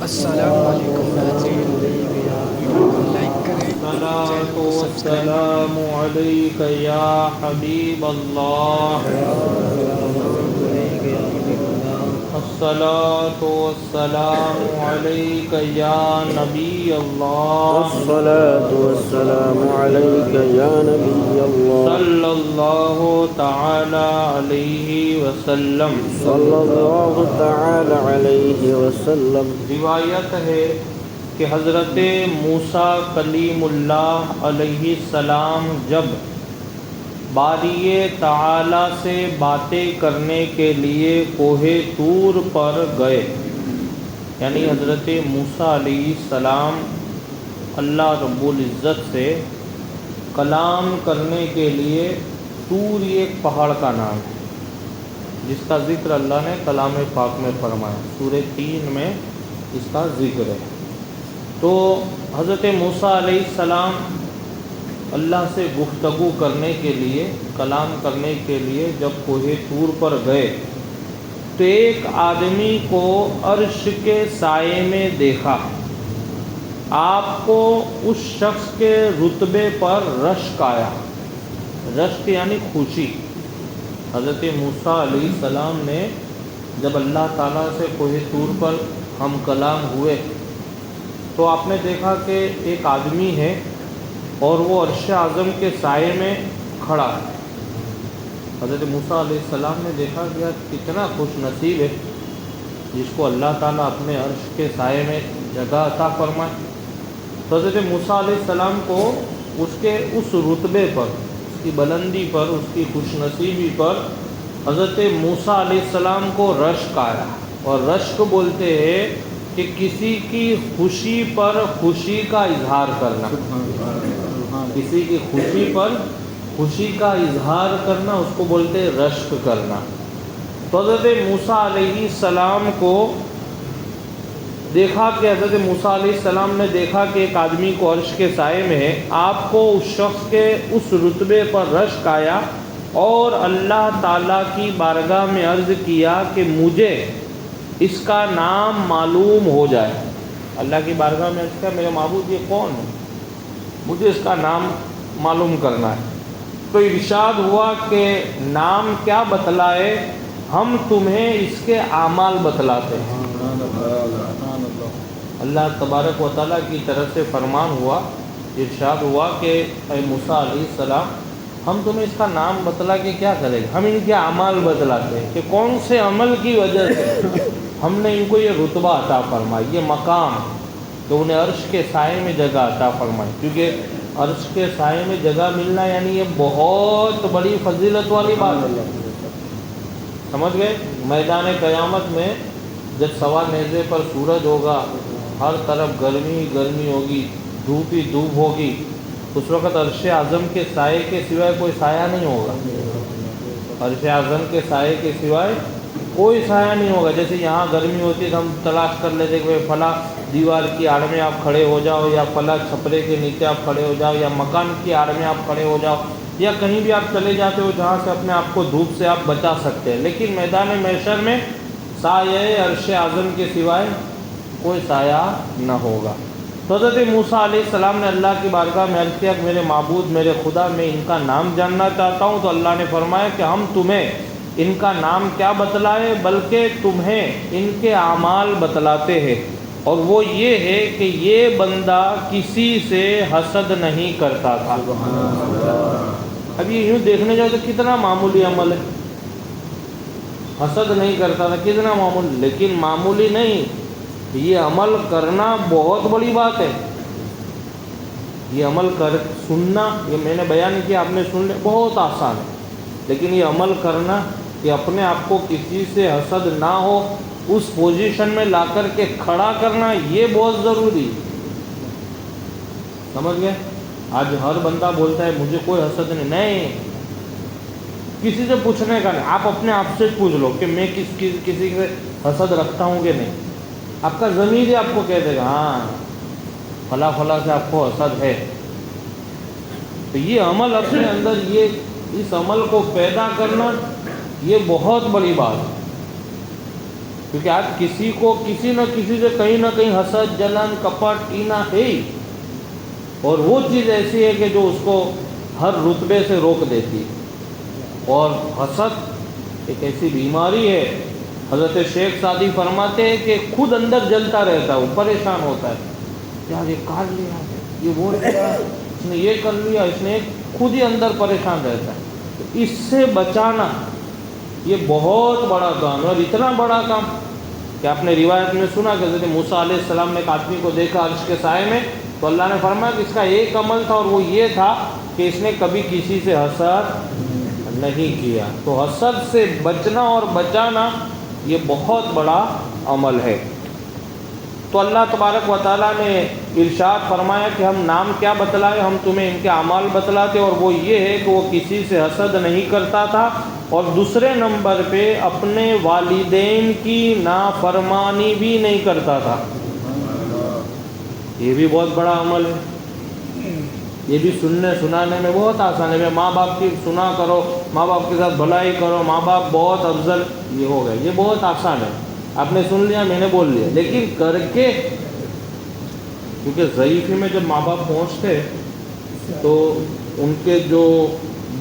السلام علیکم ناظرین، ویڈیو کو لائک کریں، چینل الصلاة کو سبسکرائب کریں۔ والسلام عليك يا حبيب الله. الصلاة والسلام عليك يا نبي الله. الصلاة والسلام عليك يا نبي الله صلى الله تعالى عليه وسلم. صلى الله تعالى عليه وسلم۔ روایت ہے کہ حضرت موسیٰ کلیم اللہ علیہ السلام جب باری تعالی سے باتیں کرنے کے لیے کوہ طور پر گئے، یعنی حضرت موسیٰ علیہ السلام اللہ رب العزت سے کلام کرنے کے لیے، طور یہ ایک پہاڑ کا نام ہے جس کا ذکر اللہ نے کلام پاک میں فرمایا، سورہ 3 میں اس کا ذکر ہے۔ تو حضرت موسیٰ علیہ السلام اللہ سے گفتگو کرنے کے لیے، کلام کرنے کے لیے جب کوہ طور پر گئے تو ایک آدمی کو عرش کے سائے میں دیکھا۔ آپ کو اس شخص کے رتبے پر رشک آیا، رشک یعنی خوشی۔ حضرت موسیٰ علیہ السلام نے جب اللہ تعالیٰ سے کوہ طور پر ہم کلام ہوئے تو آپ نے دیکھا کہ ایک آدمی ہے اور وہ عرش اعظم کے سائے میں کھڑا ہے۔ حضرت موسیٰ علیہ السلام نے دیکھا کہ کتنا خوش نصیب ہے جس کو اللہ تعالیٰ اپنے عرش کے سائے میں جگہ عطا فرمائے۔ تو حضرت موسیٰ علیہ السلام کو اس کے اس رتبے پر، اس کی بلندی پر، اس کی خوش نصیبی پر حضرت موسیٰ علیہ السلام کو رشک آیا۔ اور رشک بولتے ہیں کہ کسی کی خوشی پر خوشی کا اظہار کرنا، کسی کی خوشی پر خوشی کا اظہار کرنا، اس کو بولتے ہیں رشک کرنا۔ تو حضرت موسیٰ علیہ السلام کو دیکھا کہ حضرت موسیٰ علیہ السلام نے دیکھا کہ ایک آدمی کو عرش کے سائے میں ہے، آپ کو اس شخص کے اس رتبے پر رشک آیا اور اللہ تعالیٰ کی بارگاہ میں عرض کیا کہ مجھے اس کا نام معلوم ہو جائے۔ اللہ کی بارگاہ میں عرض کیا، میرے معبود یہ کون ہے، مجھے اس کا نام معلوم کرنا ہے۔ تو ارشاد ہوا کہ نام کیا بتلائے، ہم تمہیں اس کے اعمال بتلاتے ہیں۔ اللہ تبارک و تعالیٰ کی طرف سے فرمان ہوا، ارشاد ہوا کہ اے موسیٰ علیہ السلام، ہم تمہیں اس کا نام بتلا کے کیا کریں گے، ہم ان کے اعمال بتلاتے ہیں کہ کون سے عمل کی وجہ سے ہم نے ان کو یہ رتبہ عطا فرمائی، یہ مقام کہ انہیں عرش کے سائے میں جگہ عطا فرمائی۔ کیونکہ عرش کے سائے میں جگہ ملنا یعنی یہ بہت بڑی فضیلت والی بات ہے۔ سمجھ گئے؟ میدان قیامت میں جب سوا نیزے پر سورج ہوگا، ہر طرف گرمی گرمی ہوگی، دھوپ ہی دھوپ ہوگی، اس وقت عرش اعظم کے سائے کے سوائے کوئی سایہ نہیں ہوگا۔ عرش اعظم کے سائے کے سوائے کوئی سایہ نہیں ہوگا۔ جیسے یہاں گرمی ہوتی ہے تو ہم تلاش کر لیتے کہ فلاں دیوار کی آڑ میں آپ کھڑے ہو جاؤ، یا فلاں چھپرے کے نیچے آپ کھڑے ہو جاؤ، یا مکان کی آڑ میں آپ کھڑے ہو جاؤ، یا کہیں بھی آپ چلے جاتے ہو جہاں سے اپنے آپ کو دھوپ سے آپ بچا سکتے ہیں۔ لیکن میدان محشر میں سایہ عرش اعظم کے سوائے کوئی سایہ نہ ہوگا۔ تو حضرت موسیٰ علیہ السلام نے اللہ کی بارگاہ میں عرض کیا کہ میرے معبود، میرے خدا، میں ان کا نام جاننا چاہتا ہوں۔ تو اللہ نے فرمایا کہ ہم تمہیں ان کا نام کیا بتلائے، بلکہ تمہیں ان کے اعمال بتلاتے ہیں، اور وہ یہ ہے کہ یہ بندہ کسی سے حسد نہیں کرتا تھا۔ اب یہ یوں دیکھنے جاؤ تو کتنا معمولی عمل ہے، حسد نہیں کرتا تھا، کتنا معمولی، لیکن معمولی نہیں، یہ عمل کرنا بہت بڑی بات ہے۔ یہ عمل کر سننا، یہ میں نے بیان کیا، آپ نے سن لیا، بہت آسان ہے، لیکن یہ عمل کرنا کہ اپنے آپ کو کسی سے حسد نہ ہو، اس پوزیشن میں لا کر کے کھڑا کرنا، یہ بہت ضروری ہے۔ سمجھ گئے؟ آج ہر بندہ بولتا ہے مجھے کوئی حسد نہیں، کسی سے پوچھنے کا نہیں، آپ اپنے آپ سے پوچھ لو کہ میں کسی سے حسد رکھتا ہوں کہ نہیں۔ آپ کا ضمیر ہی آپ کو کہہ دے گا ہاں فلاں فلاں سے آپ کو حسد ہے۔ تو یہ عمل اپنے اندر، اس عمل کو پیدا کرنا، یہ بہت بڑی بات ہے۔ کیونکہ آج کسی کو کسی نہ کسی سے کہیں نہ کہیں حسد، جلن، کپٹ، کینہ ہے ہی، اور وہ چیز ایسی ہے کہ جو اس کو ہر رتبے سے روک دیتی ہے۔ اور حسد ایک ایسی بیماری ہے، حضرت شیخ سعدی فرماتے ہیں کہ خود اندر جلتا رہتا ہے، وہ پریشان ہوتا ہے، یار یہ کاٹ لیا، یہ وہ کیا، اس نے یہ کر لیا، اس نے خود ہی اندر پریشان رہتا ہے۔ تو اس سے بچانا یہ بہت بڑا کام ہے، اور اتنا بڑا کام کہ آپ نے روایت میں سنا کہ حضرت موسیٰ علیہ السلام نے ایک آدمی کو دیکھا عرش کے سائے میں، تو اللہ نے فرمایا کہ اس کا ایک عمل تھا، اور وہ یہ تھا کہ اس نے کبھی کسی سے حسد نہیں کیا۔ تو حسد سے بچنا اور بچانا یہ بہت بڑا عمل ہے۔ تو اللہ تبارک و تعالیٰ نے ارشاد فرمایا کہ ہم نام کیا بتلائے، ہم تمہیں ان کے اعمال بتلاتے، اور وہ یہ ہے کہ وہ کسی سے حسد نہیں کرتا تھا، اور دوسرے نمبر پہ اپنے والدین کی نافرمانی بھی نہیں کرتا تھا۔ یہ بھی بہت بڑا عمل ہے، یہ بھی سننے سنانے میں بہت آسان ہے۔ ماں باپ کی سنا کرو، ماں باپ کے ساتھ بھلائی کرو، ماں باپ بہت افضل، یہ ہو گئے، یہ بہت آسان ہے۔ آپ نے سن لیا، میں نے بول لیا، لیکن کر کے، کیونکہ ضعیفی میں جب ماں باپ پہنچتے تو ان کے جو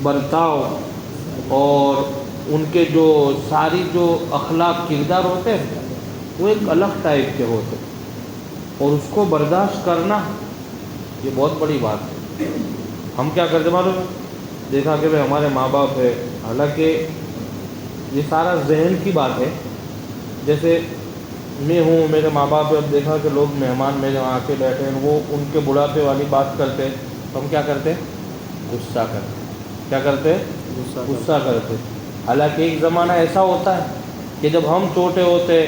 برتاؤ اور ان کے جو ساری جو اخلاق کردار ہوتے ہیں وہ ایک الگ ٹائپ کے ہوتے، اور اس کو برداشت کرنا یہ بہت بڑی بات ہے۔ ہم کیا کرتے معلوم ہے، دیکھا کہ بھائی ہمارے ماں باپ ہے، حالانکہ یہ سارا ذہن کی بات ہے۔ جیسے میں ہوں، میرے ماں باپ ہے، اب دیکھا کہ لوگ مہمان میرے وہاں آ کے بیٹھے ہیں، وہ ان کے بڑھاپے والی بات کرتے ہیں، تو ہم کیا کرتے ہیں، غصہ کرتے ہیں۔ کیا کرتے ہیں، غصہ کرتے ہیں۔ حالانکہ ایک زمانہ ایسا ہوتا ہے کہ جب ہم چھوٹے ہوتے،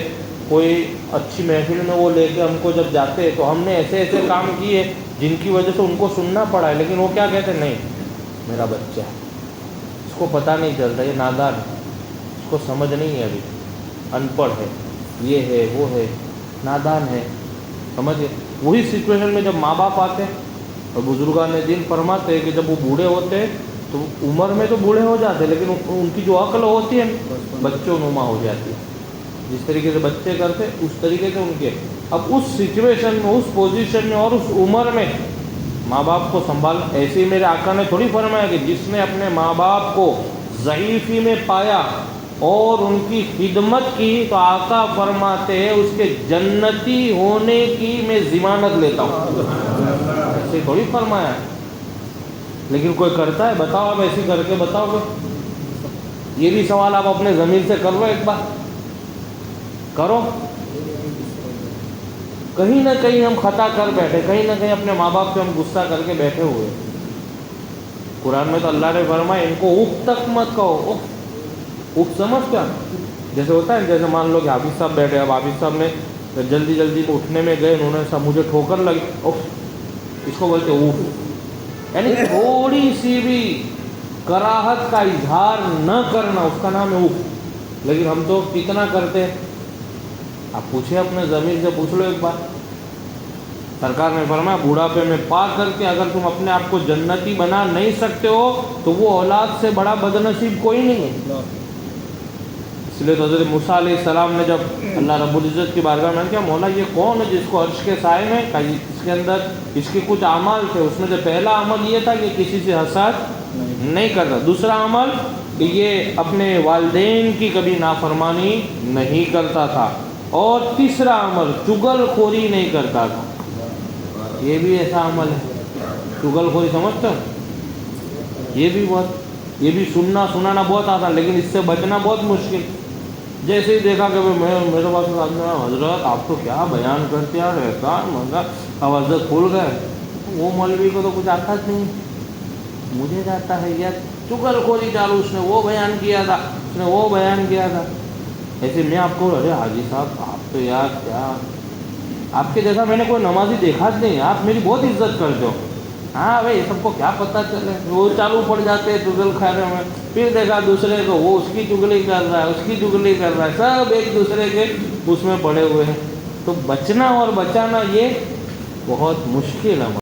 کوئی اچھی محفل میں وہ لے کے ہم کو جب جاتے تو ہم نے ایسے ایسے کام کیے جن کی وجہ سے ان کو سننا پڑا ہے، لیکن وہ کیا کہتے ہیں، نہیں میرا بچہ ہے، اس کو پتہ نہیں چلتا، یہ نادان ہے، اس کو سمجھ نہیں ہے، ابھی ان پڑھ ہے، یہ ہے وہ ہے، نادان ہے، سمجھے۔ وہی سچویشن میں جب ماں باپ آتے ہیں، اور بزرگان دین فرماتے ہیں کہ جب وہ بوڑھے ہوتے ہیں تو عمر میں تو بوڑھے ہو جاتے ہیں، لیکن ان کی جو عقل ہوتی ہے بچوں نما ہو جاتی ہے۔ جس طریقے سے بچے کرتے اس طریقے سے ان کے، اب اس سچویشن میں، اس پوزیشن میں اور اس عمر میں ماں باپ کو سنبھال، ایسے ہی میرے آقا نے تھوڑی فرمایا کہ جس نے اپنے ماں باپ کو ضعیفی میں پایا اور ان کی خدمت کی تو آقا فرماتے ہیں اس کے جنتی ہونے کی میں ضمانت لیتا ہوں۔ ایسے تھوڑی فرمایا ہے، لیکن کوئی کرتا ہے، بتاؤ آپ ایسی کر کے بتاؤ گے؟ یہ بھی سوال آپ اپنے ضمیر سے کر لو، ایک بار کرو۔ کہیں نہ کہیں ہم خطا کر بیٹھے، کہیں نہ کہیں اپنے ماں باپ پہ ہم غصہ کر کے بیٹھے ہوئے۔ قرآن میں تو اللہ نے فرمایا ان کو اف تک مت کہو۔ اف سمجھ کیا؟ جیسے ہوتا ہے، جیسے مان لو کہ حافظ صاحب بیٹھے، اب حافظ صاحب نے جلدی جلدی میں اٹھنے میں گئے، انہوں نے سب مجھے ٹھوکر لگی، اف، اس کو بولتے اف، یعنی تھوڑی سی بھی کراہت کا اظہار نہ کرنا، اس کا نام ہے اف۔ لیکن ہم تو کتنا کرتے ہیں، آپ پوچھیں اپنے ضمیر سے، پوچھ لو ایک بار۔ سرکار نے فرمایا بوڑھاپے میں پا کر کے اگر تم اپنے آپ کو جنتی بنا نہیں سکتے ہو تو وہ اولاد سے بڑا بدنصیب کوئی نہیں ہے۔ اس لیے تو حضرت موسیٰ علیہ السلام نے جب اللہ رب العزت کی بارگاہ میں کیا، مولا یہ کون ہے جس کو عرش کے سائے میں، اس کے اندر اس کے کچھ اعمال تھے، اس میں سے پہلا عمل یہ تھا کہ کسی سے حسد نہیں کرتا، دوسرا عمل کہ یہ اپنے والدین کی کبھی نافرمانی نہیں کرتا تھا، اور تیسرا عمل چغل خوری نہیں کرتا تھا۔ یہ بھی ایسا عمل ہے، چغل خوری سمجھتے ہو؟ یہ بھی سننا سنانا بہت آسان، لیکن اس سے بچنا بہت مشکل۔ جیسے ہی دیکھا کہ میرے پاس حضرت آپ تو کیا بیان کرتے ہیں، رہتا مگر اب حضرت کھل گئے، وہ مولوی کو تو کچھ آتا نہیں، مجھے جاتا ہے، یا چغل خوری چالو، اس نے وہ بیان کیا تھا، اس نے وہ بیان کیا تھا۔ ایسے میں آپ کو، ارے حاجی صاحب آپ تو یار کیا، آپ کے جیسا میں نے کوئی نمازی دیکھا نہیں، آپ میری بہت عزت کرتے ہو، ہاں بھائی سب کو کیا پتہ چلے، وہ چالو پڑ جاتے چغل خیرے میں، پھر دیکھا دوسرے کو وہ اس کی چغلی کر رہا ہے، اس کی چغلی کر رہا ہے، سب ایک دوسرے کے اس میں پڑے ہوئے ہیں۔ تو بچنا اور بچانا یہ بہت مشکل ہے۔